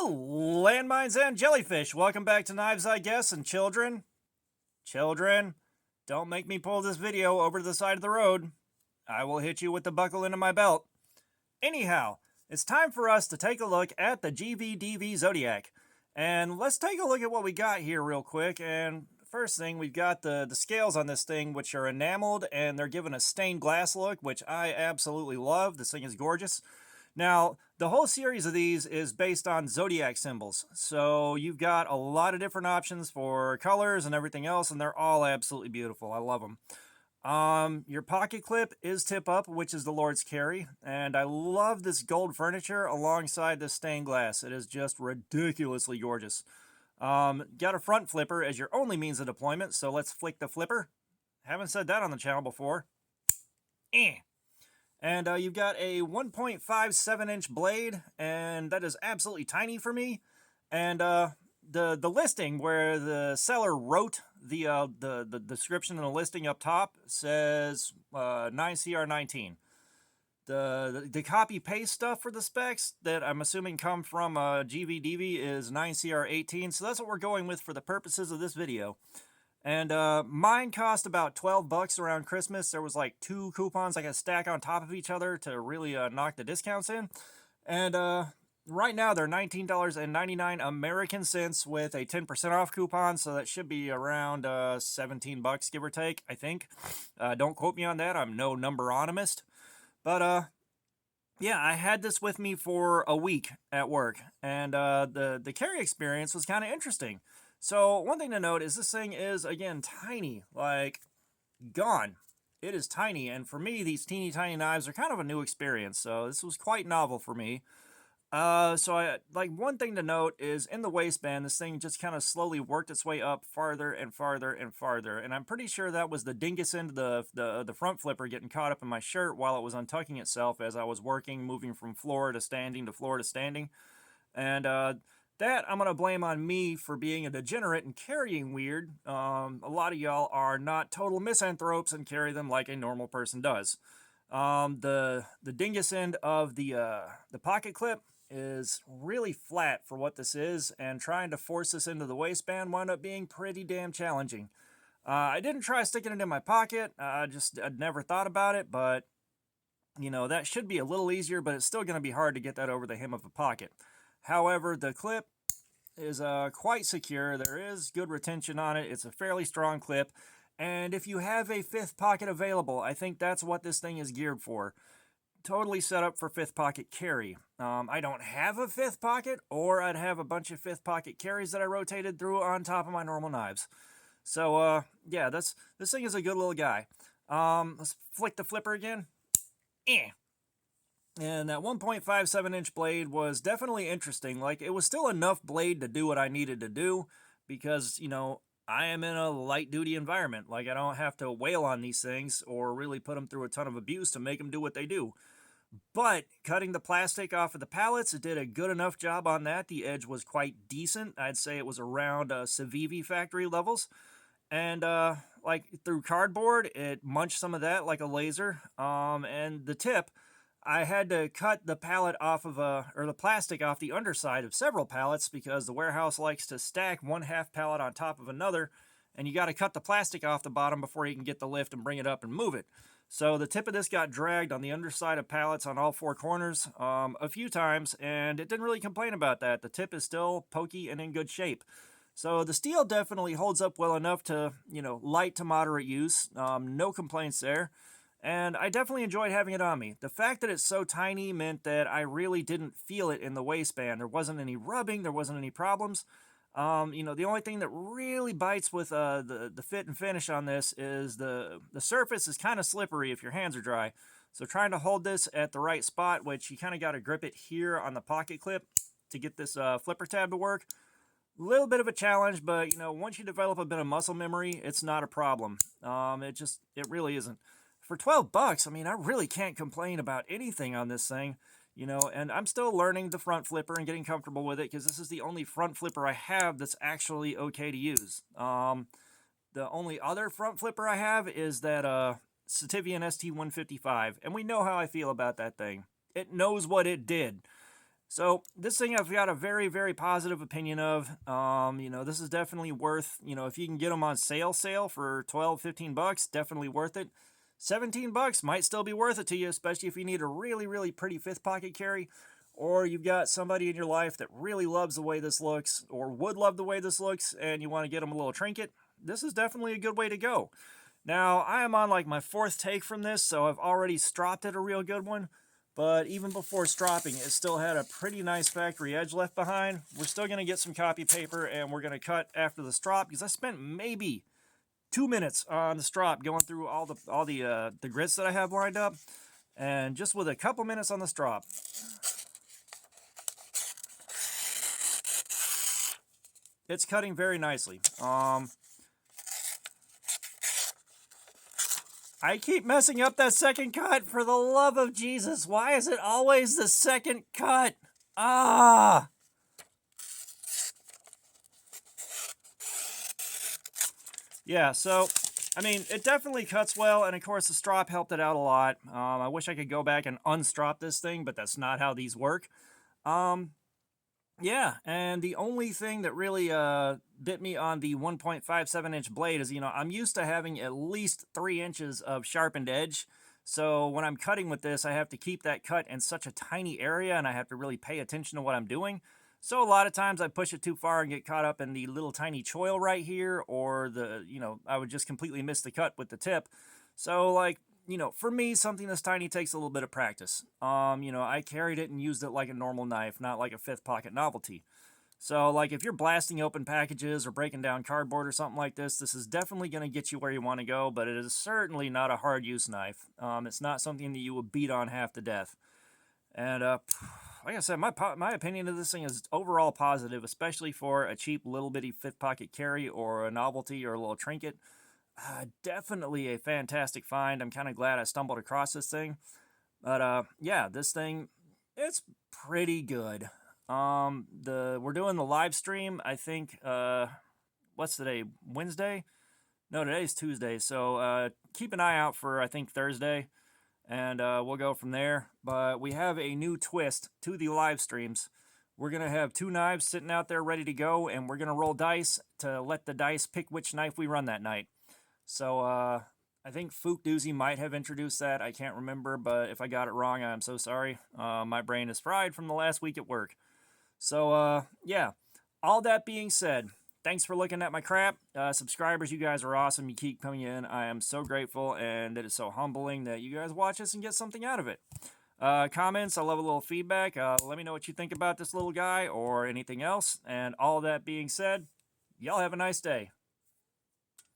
Landmines and jellyfish. Welcome back to Knives, I guess. And children, don't make me pull this video over to the side of the road. I will hit you with the buckle into my belt. Anyhow, it's time for us to take a look at the GVDV Zodiac. And let's take a look at what we got here real quick. And first thing, we've got the scales on this thing, which are enameled, and they're given a stained glass look, which I absolutely love. This thing is gorgeous. Now, the whole series of these is based on Zodiac symbols. So you've got a lot of different options for colors and everything else, and they're all absolutely beautiful. I love them. Your pocket clip is tip up, which is the Lord's Carry, and I love this gold furniture alongside this stained glass. It is just ridiculously gorgeous. Got a front flipper as your only means of deployment, so let's flick the flipper. Haven't said that on the channel before. And you've got a 1.57-inch blade, and that is absolutely tiny for me. And the listing where the seller wrote the description in the listing up top says 9CR19. The copy paste stuff for the specs that I'm assuming come from GVDV is 9CR18, so that's what we're going with for the purposes of this video. And mine cost about 12 bucks around Christmas. There was like 2 coupons I could stack on top of each other to really knock the discounts in. And right now they're $19.99 American cents with a 10% off coupon, so that should be around 17 bucks, give or take, I think. Don't quote me on that. I'm no numberonomist. But yeah, I had this with me for a week at work, and the carry experience was kind of interesting. So one thing to note is this thing is, again, tiny, like gone. It is tiny, and for me, these teeny tiny knives are kind of a new experience, so this was quite novel for me. One thing to note is in the waistband, this thing just kind of slowly worked its way up farther and farther and farther, and I'm pretty sure that was the dingus end of the front flipper getting caught up in my shirt while it was untucking itself as I was working, moving from floor to standing to floor to standing. And that I'm going to blame on me for being a degenerate and carrying weird. A lot of y'all are not total misanthropes and carry them like a normal person does. The dingus end of the pocket clip is really flat for what this is, and trying to force this into the waistband wound up being pretty damn challenging. I didn't try sticking it in my pocket. I'd never thought about it, but you know, that should be a little easier, but it's still going to be hard to get that over the hem of a pocket. However, the clip is quite secure. There is good retention on it. It's a fairly strong clip. And if you have a fifth pocket available, I think that's what this thing is geared for. Totally set up for fifth pocket carry. I don't have a fifth pocket, or I'd have a bunch of fifth pocket carries that I rotated through on top of my normal knives. So, yeah, this thing is a good little guy. Let's flick the flipper again. And that 1.57-inch blade was definitely interesting. Like, it was still enough blade to do what I needed to do because, you know, I am in a light-duty environment. Like, I don't have to wail on these things or really put them through a ton of abuse to make them do what they do. But cutting the plastic off of the pallets, it did a good enough job on that. The edge was quite decent. I'd say it was around Civivi factory levels. And, like, through cardboard, it munched some of that like a laser. And the tip, I had to cut the pallet off of or the plastic off the underside of several pallets because the warehouse likes to stack one half pallet on top of another, and you got to cut the plastic off the bottom before you can get the lift and bring it up and move it. So the tip of this got dragged on the underside of pallets on all 4 corners a few times, and it didn't really complain about that. The tip is still pokey and in good shape. So the steel definitely holds up well enough to, you know, light to moderate use. No complaints there. And I definitely enjoyed having it on me. The fact that it's so tiny meant that I really didn't feel it in the waistband. There wasn't any rubbing. There wasn't any problems. You know, the only thing that really bites with the fit and finish on this is the surface is kind of slippery if your hands are dry. So trying to hold this at the right spot, which you kind of got to grip it here on the pocket clip to get this flipper tab to work. A little bit of a challenge, but, you know, once you develop a bit of muscle memory, it's not a problem. It really isn't. For 12 bucks, I mean, I really can't complain about anything on this thing, you know, and I'm still learning the front flipper and getting comfortable with it because this is the only front flipper I have that's actually okay to use. The only other front flipper I have is that Sativian ST-155, and we know how I feel about that thing. It knows what it did. So this thing I've got a very, very positive opinion of. You know, this is definitely worth, you know, if you can get them on sale for 12, 15 bucks, definitely worth it. 17 bucks might still be worth it to you, especially if you need a really, really pretty fifth pocket carry, or you've got somebody in your life that really loves the way this looks, or would love the way this looks, and you want to get them a little trinket. This is definitely a good way to go. Now, I am on like my fourth take from this, so I've already stropped it a real good one. But even before stropping, it still had a pretty nice factory edge left behind. We're still going to get some copy paper, and we're going to cut after the strop, because I spent maybe 2 minutes on the strop going through all the grits that I have lined up. And just with a couple minutes on the strop, it's cutting very nicely. I keep messing up that second cut, for the love of Jesus. Why is it always the second cut? Ah! Yeah, so, I mean, it definitely cuts well, and of course the strop helped it out a lot. I wish I could go back and unstrop this thing, but that's not how these work. Yeah, and the only thing that really bit me on the 1.57-inch blade is, you know, I'm used to having at least 3 inches of sharpened edge. So when I'm cutting with this, I have to keep that cut in such a tiny area, and I have to really pay attention to what I'm doing. So a lot of times I push it too far and get caught up in the little tiny choil right here, or you know, I would just completely miss the cut with the tip. So like, you know, for me, something this tiny takes a little bit of practice. You know, I carried it and used it like a normal knife, not like a fifth pocket novelty. So, like, if you're blasting open packages or breaking down cardboard or something like this is definitely going to get you where you want to go, but it is certainly not a hard use knife. It's not something that you will beat on half to death. And, like I said, my opinion of this thing is overall positive, especially for a cheap little bitty fifth pocket carry or a novelty or a little trinket. Definitely a fantastic find. I'm kind of glad I stumbled across this thing. But yeah, this thing, it's pretty good. We're doing the live stream, I think, what's today? Wednesday? No, today's Tuesday. So keep an eye out for, I think, Thursday, and we'll go from there. But we have a new twist to the live streams. We're going to have 2 knives sitting out there ready to go, and we're going to roll dice to let the dice pick which knife we run that night. So, I think Fook Doozy might have introduced that. I can't remember, but if I got it wrong, I'm so sorry. My brain is fried from the last week at work. So, yeah. All that being said, thanks for looking at my crap. Subscribers, you guys are awesome. You keep coming in. I am so grateful, and it is so humbling that you guys watch us and get something out of it. Comments, I love a little feedback. Let me know what you think about this little guy or anything else. And all that being said, y'all have a nice day.